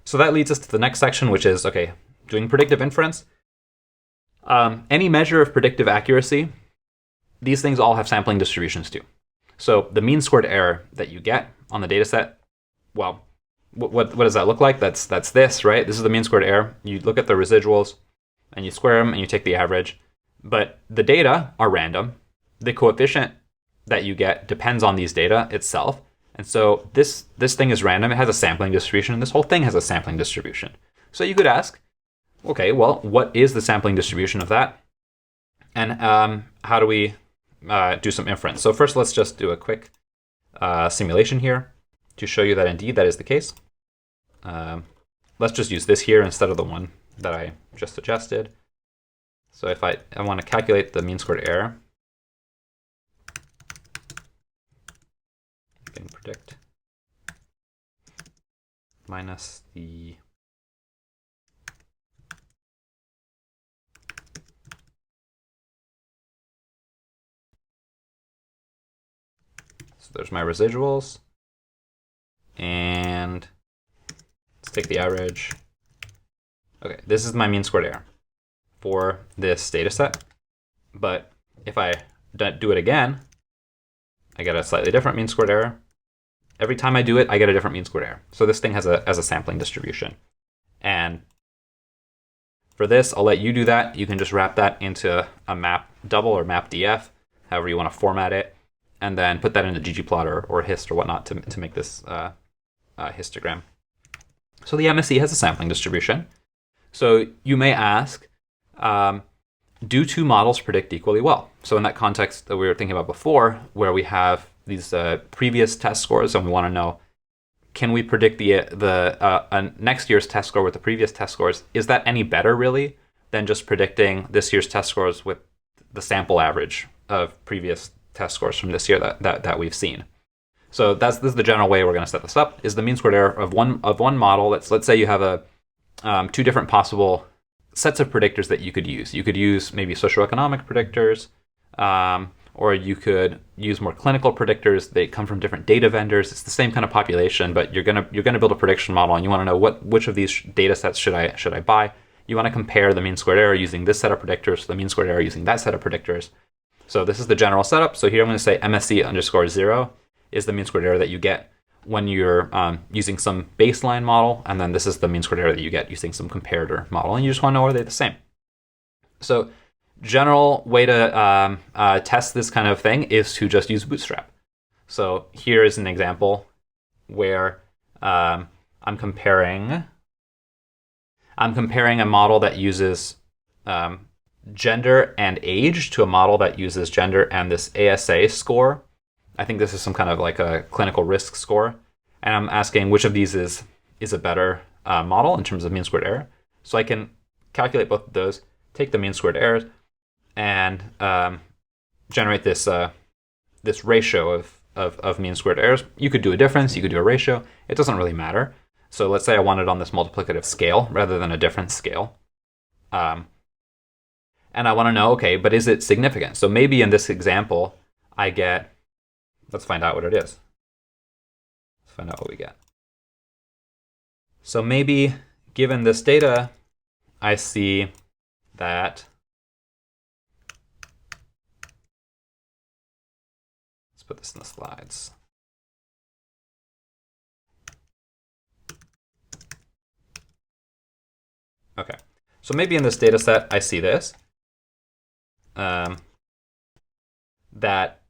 So that leads us to the next section, which is, okay, doing predictive inference. Any measure of predictive accuracy, these things all have sampling distributions too. So the mean squared error that you get on the data set, well, what does that look like? That's this, right? This is the mean squared error. You look at the residuals and you square them and you take the average. But the data are random. The coefficient that you get depends on these data itself. And so this thing is random. It has a sampling distribution, and this whole thing has a sampling distribution. So you could ask, okay, well, what is the sampling distribution of that? And how do we do some inference? So first, let's just do a quick simulation here to show you that indeed that is the case. Let's just use this here instead of the one that I just suggested. So if I want to calculate the mean squared error, I can predict minus the so there's my residuals, and let's take the average. Okay, this is my mean squared error for this data set. But if I do it again, I get a slightly different mean squared error. Every time I do it, I get a different mean squared error. So this thing has a sampling distribution. And for this, I'll let you do that. You can just wrap that into a map double or map DF, however you want to format it, and then put that into ggplot or hist or whatnot to make this histogram. So the MSE has a sampling distribution. So you may ask, do two models predict equally well? So in that context that we were thinking about before, where we have these previous test scores and we want to know, can we predict the next year's test score with the previous test scores? Is that any better really than just predicting this year's test scores with the sample average of previous test scores from this year that we've seen? So this is the general way we're going to set this up, is the mean squared error of one model. Let's say you have two different possible sets of predictors that you could use. You could use maybe socioeconomic predictors, or you could use more clinical predictors. They come from different data vendors. It's the same kind of population, but you're gonna build a prediction model, and you want to know which of these data sets should I buy. You want to compare the mean squared error using this set of predictors to the mean squared error using that set of predictors. So this is the general setup. So here I'm going to say MSE_0 is the mean squared error that you get when you're using some baseline model, and then this is the mean squared error that you get using some comparator model, and you just want to know, are they the same? So general way to test this kind of thing is to just use Bootstrap. So here is an example where I'm comparing a model that uses gender and age to a model that uses gender and this ASA score. I think this is some kind of like a clinical risk score. And I'm asking which of these is a better model in terms of mean squared error. So I can calculate both of those, take the mean squared errors, and generate this ratio of mean squared errors. You could do a difference, you could do a ratio. It doesn't really matter. So let's say I want it on this multiplicative scale rather than a difference scale. And I want to know, okay, but is it significant? So maybe in this example, I get, let's find out what it is. Let's find out what we get. So maybe given this data, I see that, let's put this in the slides. Okay, so maybe in this data set, I see this, that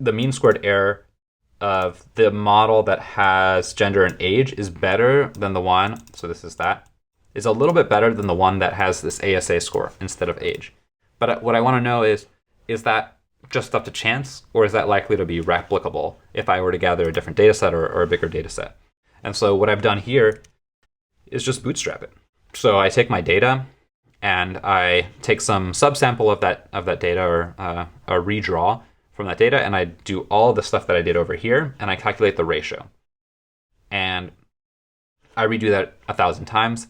the mean squared error of the model that has gender and age is better than the one, so this is that, is a little bit better than the one that has this ASA score instead of age. But what I want to know is that just up to chance, or is that likely to be replicable if I were to gather a different data set or a bigger data set? And so what I've done here is just bootstrap it. So I take my data and I take some subsample of that data or a redraw from that data, and I do all the stuff that I did over here, and I calculate the ratio. And I redo that 1,000 times,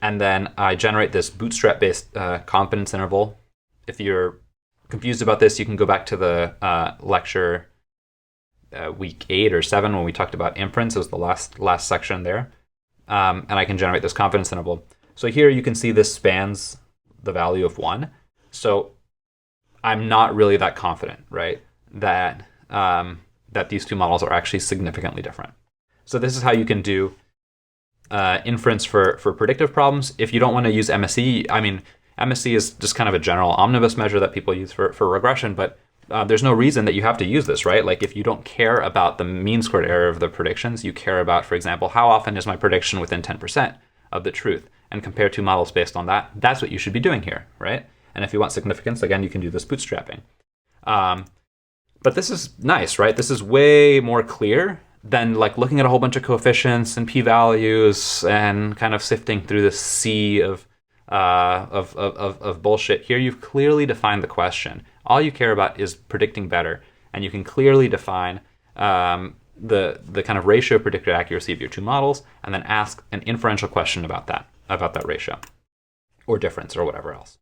and then I generate this bootstrap-based confidence interval. If you're confused about this, you can go back to the lecture week 8 or 7 when we talked about inference. It was the last section there. and I can generate this confidence interval. So here you can see this spans the value of 1. So I'm not really that confident, right, that that these two models are actually significantly different. So this is how you can do inference for predictive problems. If you don't want to use MSE, I mean, MSE is just kind of a general omnibus measure that people use for regression, but there's no reason that you have to use this, right? Like if you don't care about the mean squared error of the predictions, you care about, for example, how often is my prediction within 10% of the truth, and compare two models based on that. That's what you should be doing here, right? And if you want significance, again, you can do this bootstrapping. But this is nice, right? This is way more clear than like looking at a whole bunch of coefficients and p-values and kind of sifting through this sea of bullshit. Here you've clearly defined the question. All you care about is predicting better, and you can clearly define the kind of ratio predicted accuracy of your two models, and then ask an inferential question about that ratio or difference or whatever else.